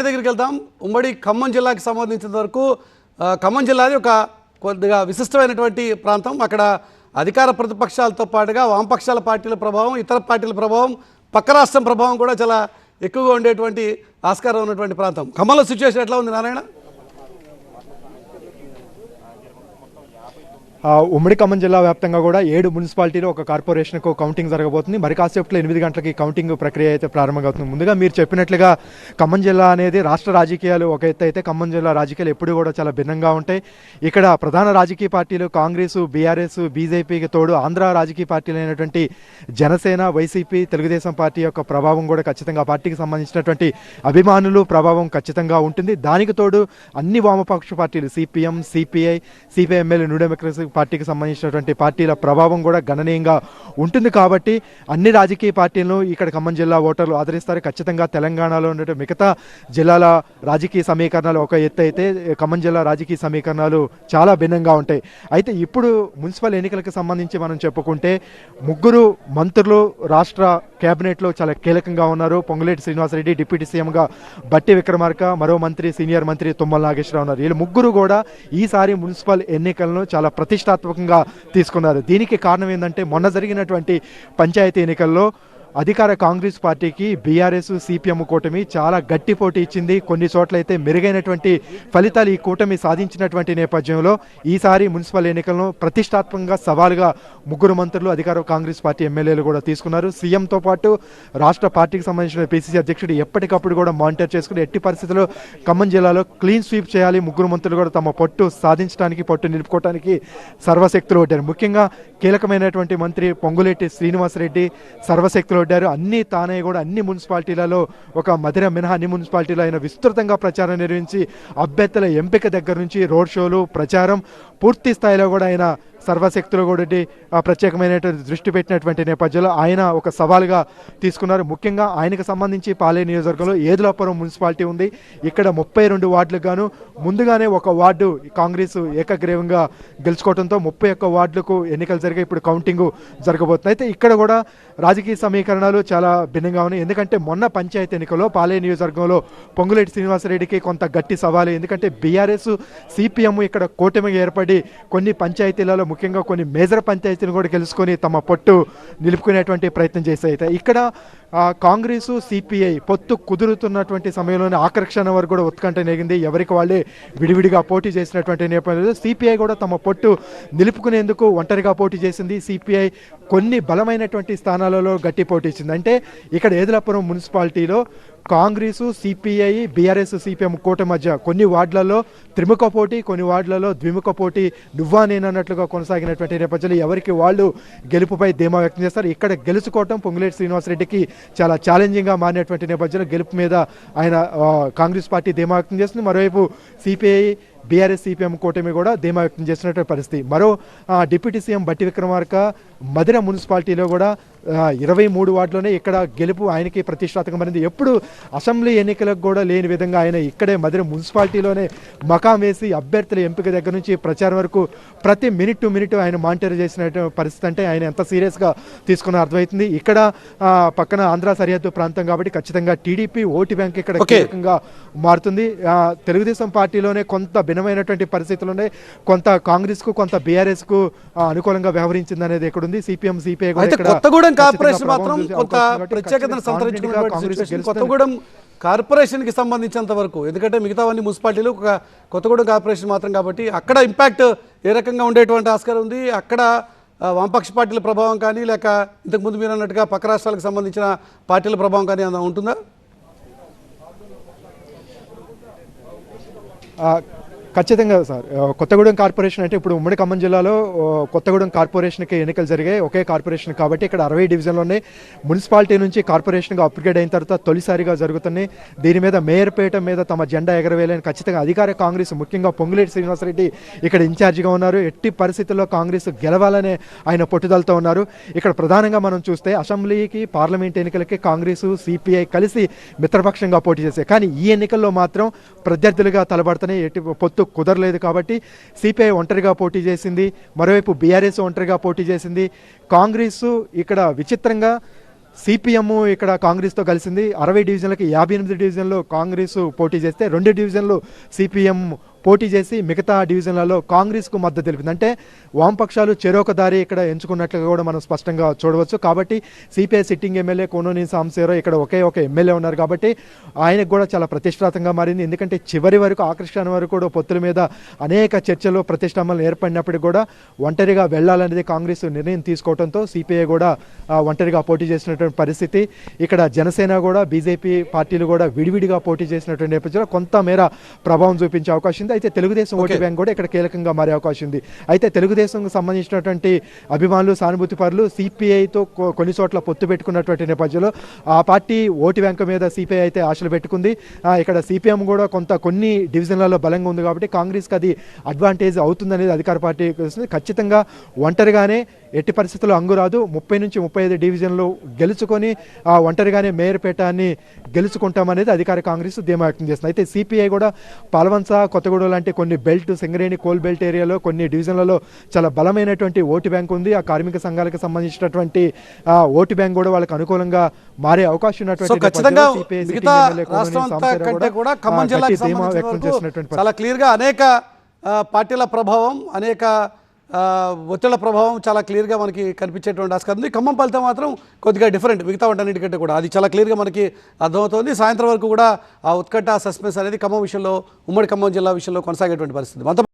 దగ్గరికి వెళ్దాం. ఉమ్మడి ఖమ్మం జిల్లాకి సంబంధించిన వరకు ఖమ్మం జిల్లాది ఒక కొద్దిగా విశిష్టమైనటువంటి ప్రాంతం. అక్కడ అధికార ప్రతిపక్షాలతో పాటుగా వామపక్షాల పార్టీల ప్రభావం, ఇతర పార్టీల ప్రభావం, పక్క రాష్ట్రం ప్రభావం కూడా చాలా ఎక్కువగా ఉండేటువంటి ఆస్కారం ఉన్నటువంటి ప్రాంతం. ఖమ్మంలో సిచ్యువేషన్ ఎట్లా ఉంది నారాయణ? ఉమ్మడి ఖమ్మం జిల్లా వ్యాప్తంగా కూడా 7 మున్సిపాలిటీలో ఒక కార్పొరేషన్కు కౌంటింగ్ జరగబోతుంది. మరి కాసేపట్లో 8 గంటలకి కౌంటింగ్ ప్రక్రియ అయితే ప్రారంభమవుతుంది. ముందుగా మీరు చెప్పినట్లుగా ఖమ్మం జిల్లా అనేది రాష్ట్ర రాజకీయాలు ఒక ఎత్తు అయితే, ఖమ్మం జిల్లా రాజకీయాలు ఎప్పుడు కూడా చాలా భిన్నంగా ఉంటాయి. ఇక్కడ ప్రధాన రాజకీయ పార్టీలు కాంగ్రెస్, బీఆర్ఎస్, బీజేపీకి తోడు ఆంధ్ర రాజకీయ పార్టీలు అయినటువంటి జనసేన, వైసీపీ, తెలుగుదేశం పార్టీ యొక్క ప్రభావం కూడా ఖచ్చితంగా పార్టీకి సంబంధించినటువంటి అభిమానులు ప్రభావం ఖచ్చితంగా ఉంటుంది. దానికి తోడు అన్ని వామపక్ష పార్టీలు CPM, CPI, CPML, new democracy పార్టీకి సంబంధించినటువంటి పార్టీల ప్రభావం కూడా గణనీయంగా ఉంటుంది. కాబట్టి అన్ని రాజకీయ పార్టీలను ఇక్కడ ఖమ్మం జిల్లా ఓటర్లు ఆదరిస్తారు. ఖచ్చితంగా తెలంగాణలో ఉన్నటువంటి మిగతా జిల్లాల రాజకీయ సమీకరణాలు ఒక ఎత్తు అయితే, ఖమ్మం జిల్లా రాజకీయ సమీకరణాలు చాలా భిన్నంగా ఉంటాయి. అయితే ఇప్పుడు మున్సిపల్ ఎన్నికలకు సంబంధించి మనం చెప్పుకుంటే 3 మంత్రులు రాష్ట్ర కేబినెట్లో చాలా కీలకంగా ఉన్నారు. పొంగులేటి శ్రీనివాసరెడ్డి, డిప్యూటీ సీఎంగా బట్టి విక్రమార్క, మరో మంత్రి సీనియర్ మంత్రి తుమ్మల నాగేశ్వరరావు ఉన్నారు. వీళ్ళు 3 కూడా ఈసారి మున్సిపల్ ఎన్నికలను చాలా ప్రతిష్టాత్మకంగా తీసుకున్నారు. దీనికి కారణం ఏంటంటే, మొన్న జరిగినటువంటి పంచాయతీ ఎన్నికల్లో అధికార కాంగ్రెస్ పార్టీకి బీఆర్ఎస్, సిపిఎం కూటమి చాలా గట్టి పోటీ ఇచ్చింది. కొన్ని చోట్ల అయితే మెరుగైనటువంటి ఫలితాలు ఈ కూటమి సాధించినటువంటి నేపథ్యంలో ఈసారి మున్సిపల్ ఎన్నికలను ప్రతిష్టాత్మకంగా సవాలుగా 3 మంత్రులు అధికార కాంగ్రెస్ పార్టీ ఎమ్మెల్యేలు కూడా తీసుకున్నారు. సీఎంతో పాటు రాష్ట్ర పార్టీకి సంబంధించిన పిసిసి అధ్యక్షుడు ఎప్పటికప్పుడు కూడా మానిటర్ చేసుకుని ఎట్టి పరిస్థితుల్లో ఖమ్మం జిల్లాలో క్లీన్ స్వీప్ చేయాలి, 3 మంత్రులు కూడా తమ పట్టు సాధించడానికి, పట్టు నిలుపుకోవడానికి సర్వశక్తులు ఒడ్డారు. ముఖ్యంగా కీలకమైనటువంటి మంత్రి పొంగులేటి శ్రీనివాసరెడ్డి సర్వశక్తులు ఒడ్డారు. అన్ని తానే కూడా అన్ని మున్సిపాలిటీలలో, ఒక మధిర మినహా అన్ని మున్సిపాలిటీలో ఆయన విస్తృతంగా ప్రచారం నిర్వహించి అభ్యర్థుల ఎంపిక దగ్గర నుంచి రోడ్ షోలు, ప్రచారం పూర్తి స్థాయిలో కూడా ఆయన సర్వశక్తులు కూడా ప్రత్యేకమైనటువంటి దృష్టి పెట్టినటువంటి నేపథ్యంలో ఆయన ఒక సవాలుగా తీసుకున్నారు. ముఖ్యంగా ఆయనకు సంబంధించి పాలేరు నియోజకవర్గంలో ఏదులాపురం మున్సిపాలిటీ ఉంది. ఇక్కడ 32 వార్డులకు గాను ముందుగానే ఒక వార్డు కాంగ్రెస్ ఏకగ్రీవంగా గెలుచుకోవడంతో 31 వార్డులకు ఎన్నికలు జరిగాయి. ఇప్పుడు కౌంటింగ్ జరగబోతుంది. అయితే ఇక్కడ కూడా రాజకీయ సమీకరణాలు చాలా భిన్నంగా ఉన్నాయి. ఎందుకంటే మొన్న పంచాయతీ ఎన్నికల్లో పాలేరు నియోజకవర్గంలో పొంగులేటి శ్రీనివాసరెడ్డికి కొంత గట్టి సవాలు. ఎందుకంటే బీఆర్ఎస్, సిపిఎం ఇక్కడ కూటమిగా ఏర్పడి కొన్ని పంచాయతీలలో, ముఖ్యంగా కొన్ని మేజర్ పంచాయతీలు కూడా గెలుచుకొని తమ పొట్టు నిలుపుకునేటువంటి ప్రయత్నం చేశాయి. అయితే ఇక్కడ కాంగ్రెస్, సిపిఐ పొత్తు కుదురుతున్నటువంటి సమయంలోనే ఆకర్షణ వరకు కూడా ఉత్కంఠ నెగింది. ఎవరికి వాళ్ళే విడివిడిగా పోటీ చేసినటువంటి నేపథ్యంలో సిపిఐ కూడా తమ పొట్టు నిలుపుకునేందుకు ఒంటరిగా పోటీ చేసింది. సిపిఐ కొన్ని బలమైనటువంటి స్థానాలలో గట్టి పోటీ ఇచ్చింది. అంటే ఇక్కడ ఏదులాపురం మున్సిపాలిటీలో కాంగ్రెస్, సిపిఐ, బీఆర్ఎస్, సిపిఎం కూటమి మధ్య కొన్ని వార్డులలో త్రిముఖ పోటీ, కొన్ని వార్డులలో ద్విముఖ పోటీ నువ్వా నేనన్నట్లుగా కొనసాగినటువంటి నేపథ్యంలో ఎవరికి వాళ్ళు గెలుపుపై ధీమా వ్యక్తం చేస్తారు. ఇక్కడ గెలుచుకోవటం పొంగులేటి శ్రీనివాసరెడ్డికి చాలా ఛాలెంజింగ్గా మారినటువంటి నేపథ్యంలో గెలుపు మీద ఆయన కాంగ్రెస్ పార్టీ ధీమా వ్యక్తం చేస్తుంది. మరోవైపు సిపిఐ, బీఆర్ఎస్, సిపిఎం కూటమి కూడా ధీమా వ్యక్తం చేసినటువంటి పరిస్థితి. మరో డిప్యూటీ సీఎం బట్టి విక్రమార్క మధిర మున్సిపాలిటీలో కూడా 23 వార్డులోనే ఇక్కడ గెలుపు ఆయనకి ప్రతిష్టాత్మకమైనది. ఎప్పుడు అసెంబ్లీ ఎన్నికలకు కూడా లేని విధంగా ఆయన ఇక్కడే మధిర మున్సిపాలిటీలోనే మకాం వేసి అభ్యర్థుల ఎంపిక దగ్గర నుంచి ప్రచారం వరకు ప్రతి మినిట్ టు మినిట్ ఆయన మానిటర్ చేసిన పరిస్థితి. అంటే ఆయన ఎంత సీరియస్గా తీసుకున్న అర్థమవుతుంది. ఇక్కడ పక్కన ఆంధ్ర సరిహద్దు ప్రాంతం కాబట్టి ఖచ్చితంగా టీడీపీ ఓటు బ్యాంక్ ఇక్కడ కీలకంగా మారుతుంది. తెలుగుదేశం పార్టీలోనే కొంత భిన్నమైనటువంటి పరిస్థితుల్లోనే కొంత కాంగ్రెస్ కు, కొంత బీఆర్ఎస్ కు అనుకూలంగా వ్యవహరించింది అనేది ఇక్కడ ఉంది. సిపిఎం, సిపిఐ కొత్తగూడెం కార్పొరేషన్ మాత్రం కొంత ప్రత్యేకతను సంతరించుకున్న కొత్తగూడెం కార్పొరేషన్ కి సంబంధించినంత వరకు, ఎందుకంటే మిగతావన్నీ మున్సిపాలిటీలు, కొత్తగూడెం కార్పొరేషన్ మాత్రం కాబట్టి అక్కడ ఇంపాక్ట్ ఏ రకంగా ఉండేటువంటి ఆస్కారం ఉంది? అక్కడ వామపక్ష పార్టీల ప్రభావం కానీ, లేక ఇంతకుముందు మీరు అన్నట్టుగా పక్క రాష్ట్రాలకు సంబంధించిన పార్టీల ప్రభావం కానీ ఏమైనా ఉంటుందా? ఖచ్చితంగా సార్. కొత్తగూడెం కార్పొరేషన్ అంటే ఇప్పుడు ఉమ్మడి ఖమ్మం జిల్లాలో కొత్తగూడెం కార్పొరేషన్కి ఎన్నికలు జరిగాయి. ఒకే కార్పొరేషన్ కాబట్టి ఇక్కడ 60 డివిజన్లోనే మున్సిపాలిటీ నుంచి కార్పొరేషన్గా అప్గ్రేడ్ అయిన తర్వాత తొలిసారిగా జరుగుతున్నాయి. దీని మీద మేయర్పేట మీద తమ జెండా ఎగరవేయాలని ఖచ్చితంగా అధికార కాంగ్రెస్, ముఖ్యంగా పొంగులేటి శ్రీనివాసరెడ్డి ఇక్కడ ఇన్ఛార్జిగా ఉన్నారు. ఎట్టి పరిస్థితుల్లో కాంగ్రెస్ గెలవాలనే ఆయన పట్టుదలతో ఉన్నారు. ఇక్కడ ప్రధానంగా మనం చూస్తే అసెంబ్లీకి, పార్లమెంట్ ఎన్నికలకి కాంగ్రెస్, సిపిఐ కలిసి మిత్రపక్షంగా పోటీ చేశాయి. కానీ ఈ ఎన్నికల్లో మాత్రం ప్రత్యర్థులుగా తలబడుతున్నాయి. ఎట్టి పొత్తు కుదరలేదు కాబట్టి సిపిఐ ఒంటరిగా పోటీ చేసింది. మరోవైపు బీఆర్ఎస్ ఒంటరిగా పోటీ చేసింది. కాంగ్రెస్ ఇక్కడ విచిత్రంగా సిపిఎం ఇక్కడ కాంగ్రెస్తో కలిసింది. 60 డివిజన్లకి 58 డివిజన్లు కాంగ్రెస్ పోటీ చేస్తే 2 డివిజన్లు సిపిఎం పోటీ చేసి మిగతా డివిజన్లలో కాంగ్రెస్కు మద్దతు తెలిపింది. అంటే వామపక్షాలు చెరొక దారి ఇక్కడ ఎంచుకున్నట్లుగా కూడా మనం స్పష్టంగా చూడవచ్చు. కాబట్టి సిపిఐ సిట్టింగ్ ఎమ్మెల్యే కోనోని సాంబశివరావు ఇక్కడ ఒకే ఒక ఎమ్మెల్యే ఉన్నారు కాబట్టి ఆయనకు కూడా చాలా ప్రతిష్టాత్మకంగా మారింది. ఎందుకంటే చివరి వరకు ఆకర్షణ వరకు కూడా పొత్తుల మీద అనేక చర్చలు ప్రతిష్టంభనలు ఏర్పడినప్పటికీ కూడా ఒంటరిగా వెళ్లాలనేది కాంగ్రెస్ నిర్ణయం తీసుకోవడంతో సిపిఐ కూడా ఒంటరిగా పోటీ చేసినటువంటి పరిస్థితి. ఇక్కడ జనసేన కూడా బీజేపీ పార్టీలు కూడా విడివిడిగా పోటీ చేసినటువంటి నేపథ్యంలో కొంతమేర ప్రభావం చూపించే అవకాశం ఉంది. అయితే తెలుగుదేశం ఓటు బ్యాంక్ కూడా ఇక్కడ కీలకంగా మారే అవకాశం ఉంది. అయితే తెలుగుదేశంకు సంబంధించినటువంటి అభిమానులు సానుభూతి పరులు సిపిఐతో కొన్ని చోట్ల పొత్తు పెట్టుకున్నటువంటి నేపథ్యంలో ఆ పార్టీ ఓటు బ్యాంక్ మీద సిపిఐ అయితే ఆశలు పెట్టుకుంది. ఇక్కడ సిపిఎం కూడా కొన్ని డివిజన్లలో బలంగా ఉంది కాబట్టి కాంగ్రెస్కి అది అడ్వాంటేజ్ అవుతుందనేది అధికార పార్టీ ఖచ్చితంగా ఒంటరిగానే ఎట్టి పరిస్థితుల్లో అంగురాదు. 30 నుంచి 35 డివిజన్లు గెలుచుకొని ఒంటరిగానే మేయర్పేటని గెలుచుకుంటామనేది అధికార కాంగ్రెస్ ధీమా వ్యక్తం చేస్తుంది. అయితే సిపిఐ కూడా పాల్వంచ, కొత్తగూడెం లాంటి కొన్ని బెల్ట్, సింగరేణి, కోల్ బెల్ట్ ఏరియాలో కొన్ని డివిజన్లలో చాలా బలమైనటువంటి ఓటు బ్యాంక్ ఉంది. ఆ కార్మిక సంఘాలకు సంబంధించినటువంటి ఓటు బ్యాంక్ కూడా వాళ్ళకి అనుకూలంగా మారే అవకాశం ఉన్నటువంటి ఖచ్చితంగా మిగతా రాష్ట్రం అంతా కంటే కూడా ఖమ్మం జిల్లాకి సంబంధించినంతవరకు చాలా క్లియర్గా అనేక పార్టీల ప్రభావం, అనేక ఒత్తిళ్ల ప్రభావం చాలా క్లియర్గా మనకి కనిపించేటువంటి ఆస్కారం ఉంది. ఖమ్మం ఫలితం మాత్రం కొద్దిగా డిఫరెంట్ మిగతా వాటన్నిటికంటే కూడా, అది చాలా క్లియర్గా మనకి అర్థమవుతుంది. సాయంత్రం వరకు కూడా ఆ ఉత్కంఠ, సస్పెన్స్ అనేది ఖమ్మం విషయంలో, ఉమ్మడి ఖమ్మం జిల్లా విషయంలో కొనసాగేటువంటి పరిస్థితి.